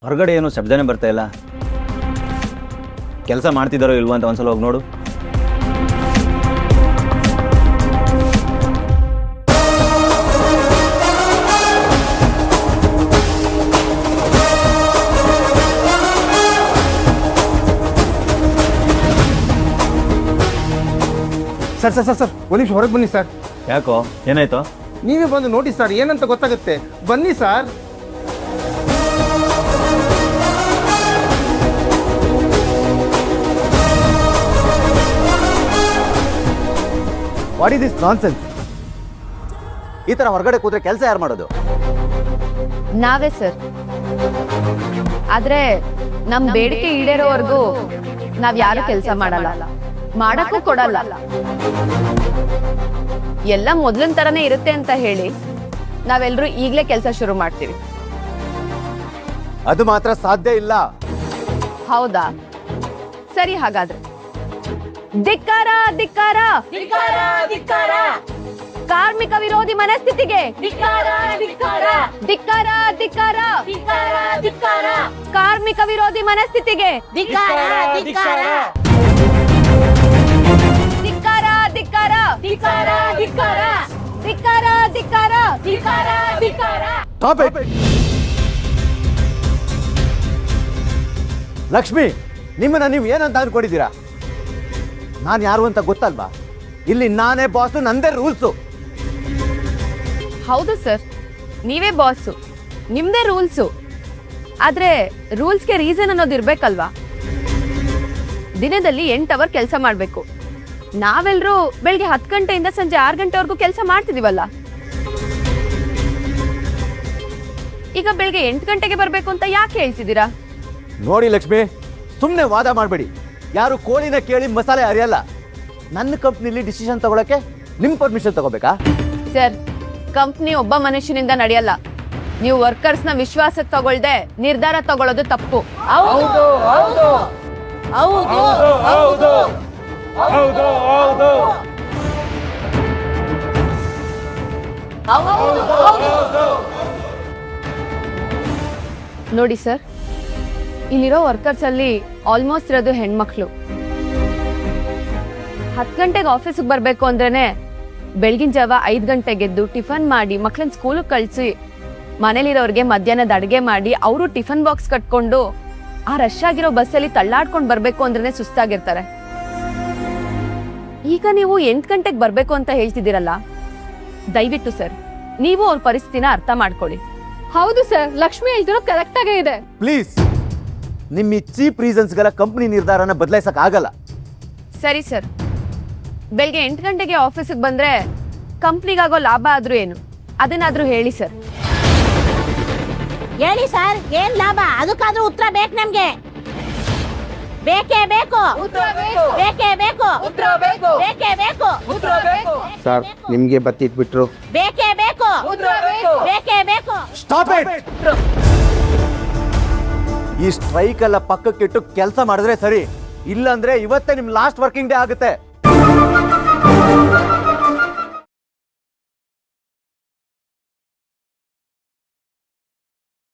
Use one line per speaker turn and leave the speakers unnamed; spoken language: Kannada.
ಹೊರಗಡೆ ಏನೋ ಶಬ್ದನೇ ಬರ್ತಾ ಇಲ್ಲ. ಕೆಲಸ ಮಾಡ್ತಿದ್ದಾರೋ ಇಲ್ವೋ ಅಂತ ಒಂದ್ಸಲ ಹೋಗಿ ನೋಡು.
ಸರ್ ಸರ್ ಸರ್ ಸರ್ ಒಂದು ನಿಮಿಷ ಹೊರಗೆ ಬನ್ನಿ ಸರ್.
ಯಾಕೋ ಏನಾಯ್ತು?
ನೀವೇ ಬಂದು ನೋಡಿ ಸರ್, ಏನಂತ ಗೊತ್ತಾಗುತ್ತೆ. ಬನ್ನಿ sir.
What is this nonsense? ಈ ಥರ ಹೊರಗಡೆ ಕೂತ್ರೆ ಕೆಲಸ ಯಾರು ಮಾಡೋದು?
ನಾವೇ ಸರ್. ಆದ್ರೆ ನಮ್ ಬೇಡಿಕೆ ಈಡೇರೋವರೆಗೂ ನಾವ್ ಯಾರು ಕೆಲಸ ಮಾಡಲ್ಲ, ಮಾಡಕ್ಕೂ ಕೊಡಲ್ಲ. ಎಲ್ಲ ಮೊದ್ಲಿನ ತರನೇ ಇರುತ್ತೆ ಅಂತ ಹೇಳಿ ನಾವೆಲ್ಲರೂ ಈಗ್ಲೇ ಕೆಲಸ ಶುರು ಮಾಡ್ತೀವಿ.
ಅದು ಮಾತ್ರ ಸಾಧ್ಯ ಇಲ್ಲ.
ಹೌದಾ? ಸರಿ, ಹಾಗಾದ್ರೆ ಧಿಕ್ಕಾರ ಧಿಕ್ಕಾರ
ಧಿಕ್ಕಾರ ಧಿಕ್ಕಾರ
ಕಾರ್ಮಿಕ ವಿರೋಧಿ ಮನಸ್ಥಿತಿಗೆ
ಧಿಕ್ಕಾರ ಧಿಕ್ಕಾರ
ಧಿಕ್ಕಾರ ಧಿಕ್ಕಾರ
ಧಿಕ್ಕಾರ ಧಿಕ್ಕಾರ
ಕಾರ್ಮಿಕ ವಿರೋಧಿ ಮನಸ್ಥಿತಿಗೆ
ಧಿಕ್ಕಾರ ಧಿಕ್ಕಾರ
ಧಿಕ್ಕಾರ ಧಿಕ್ಕಾರ
ಧಿಕ್ಕಾರ ಧಿಕ್ಕಾರ
ಧಿಕ್ಕಾರ ಧಿಕ್ಕಾರ
ಧಿಕ್ಕಾರ ಧಿಕ್ಕಾರ
ಲಕ್ಷ್ಮಿ, ನಿಮ್ಮನ್ನ ನೀವು ಏನಂತ ಅನ್ಕೊಂಡಿದ್ದೀರಾ? ನಾನು ಯಾರು ಅಂತ ಗೊತ್ತಲ್ವಾ? ಇಲ್ಲಿ ನಾನೇ ಬಾಸು, ನಂದೇ ರೂಲ್ಸು.
ಹೌದು ಸರ್, ನೀವೇ ಬಾಸು, ನಿಮ್ದೇ ರೂಲ್ಸು. ಆದ್ರೆ ರೂಲ್ಸ್ಗೆ ರೀಸನ್ ಅನ್ನೋದು ಇರ್ಬೇಕಲ್ವಾ? ದಿನದಲ್ಲಿ 8 ಅವರ್ ಕೆಲಸ ಮಾಡಬೇಕು. ನಾವೆಲ್ಲರೂ ಬೆಳಿಗ್ಗೆ 10 ಗಂಟೆಯಿಂದ ಸಂಜೆ 6 ಗಂಟೆವರೆಗೂ ಕೆಲಸ ಮಾಡ್ತಿದೀವಲ್ಲ. ಈಗ ಬೆಳಿಗ್ಗೆ 8 ಗಂಟೆಗೆ ಬರಬೇಕು ಅಂತ ಯಾಕೆ ಹೇಳ್ತಿದ್ದೀರಾ?
ನೋಡಿ ಲಕ್ಷ್ಮಿ, ಸುಮ್ಮನೆ ವಾದ ಮಾಡಬೇಡಿ. ಯಾರು ಕೋಳಿನ ಕೇಳಿ ಮಸಾಲೆ ಅರಿಯಲ್ಲ. ನನ್ನ ಕಂಪ್ನಿಲಿ ಡಿಸಿಷನ್ ತಗೊಳಕ್ಕೆ ನಿಮ್ಮ ಪರ್ಮಿಷನ್ ತಗೋಬೇಕಾ?
ಸರ್, ಕಂಪ್ನಿ ಒಬ್ಬ ಮನುಷ್ಯನಿಂದ ನಡೆಯಲ್ಲ. ನೀವು ವರ್ಕರ್ಸ್ನ ವಿಶ್ವಾಸಕ್ಕೆ ತಗೊಳ್ದೆ ನಿರ್ಧಾರ ತಗೊಳ್ಳೋದು ತಪ್ಪು.
ಹೌದು ಹೌದು ಹೌದು ಹೌದು
ಹೌದು ಹೌದು
ನೋಡಿ ಸರ್, ಇಲ್ಲಿರೋ ವರ್ಕರ್ಸ್ ಅಲ್ಲಿ ಆಲ್ಮೋಸ್ಟ್ ಇರೋದು ಹೆಣ್ಮಕ್ಳು. 10 ಗಂಟೆಗೆ ಆಫೀಸಿಗೆ ಬರಬೇಕು ಅಂದ್ರೇನೆ ಬೆಳಗಿನ ಜಾವ 5 ಗಂಟೆಗೆ ಎದ್ದು ಟಿಫನ್ ಮಾಡಿ ಮಕ್ಳನ್ನ ಸ್ಕೂಲಿಗೆ ಕಳಿಸಿ ಮನೇಲಿರೋರಿಗೆ ಮಧ್ಯಾಹ್ನದ ಅಡುಗೆ ಮಾಡಿ ಅವರು ಟಿಫನ್ ಬಾಕ್ಸ್ ಕಟ್ಕೊಂಡು ಆ ರಶ್ ಆಗಿರೋ ಬಸ್ಸಲ್ಲಿ ತಳ್ಳಾಡ್ಕೊಂಡು ಬರಬೇಕು ಅಂದ್ರೇನೆ ಸುಸ್ತಾಗಿರ್ತಾರೆ. ಈಗ ನೀವು 8 ಗಂಟೆಗೆ ಬರಬೇಕು ಅಂತ ಹೇಳ್ತಿದ್ದೀರಲ್ಲ, ದಯವಿಟ್ಟು ಸರ್ ನೀವು ಅವ್ರ ಪರಿಸ್ಥಿತಿನ ಅರ್ಥ ಮಾಡ್ಕೊಳ್ಳಿ. ಹೌದು ಸರ್, ಲಕ್ಷ್ಮಿ ಹೇಳ್ತಿರೋದು ಕರೆಕ್ಟ್ ಆಗೇ ಇದೆ.
ಪ್ಲೀಸ್, ನಿಮ್ಮ ಈ ಚೀಪ್ ರೀಸನ್ಸ್ಗೆಲ್ಲ ಕಂಪ್ನಿ ನಿರ್ಧಾರನ ಬದಲಾಯಿಸಕ್ ಆಗಲ್ಲ.
ಸರಿ ಸರ್, ಬೆಳಗ್ಗೆ 8 ಗಂಟೆಗೆ ಆಫೀಸಿಗೆ ಬಂದ್ರೆ ಕಂಪ್ನಿಗಾಗೋ ಲಾಭ ಆದ್ರೂ ಏನು, ಅದನ್ನಾದ್ರೂ ಹೇಳಿ ಸರ್.
ಹೇಳಿ ಸರ್, ಏನ್ ಲಾಭ? ಅದಕ್ಕಾದ್ರೂ ಉತ್ತರ ಬೇಕು ನಮ್ಗೆ. ಬೇಕೇ ಬೇಕು, ಬೇಕೇ ಬೇಕು, ಬೇಕೇ ಬೇಕು,
ಸರ್ ನಿಮ್ಗೆ ಬತ್ತಿಟ್ಬಿಟ್ರು.
ಬೇಕೇ ಬೇಕು, ಬೇಕೇ ಬೇಕು.
Stop it! ಈ ಸ್ಟ್ರೈಕ್ ಎಲ್ಲ ಪಕ್ಕಕ್ಕಿಟ್ಟು ಕೆಲಸ ಮಾಡಿದ್ರೆ ಸರಿ, ಇಲ್ಲಾಂದ್ರೆ ಇವತ್ತೇ ನಿಮ್ ಲಾಸ್ಟ್ ವರ್ಕಿಂಗ್ ಡೇ ಆಗುತ್ತೆ.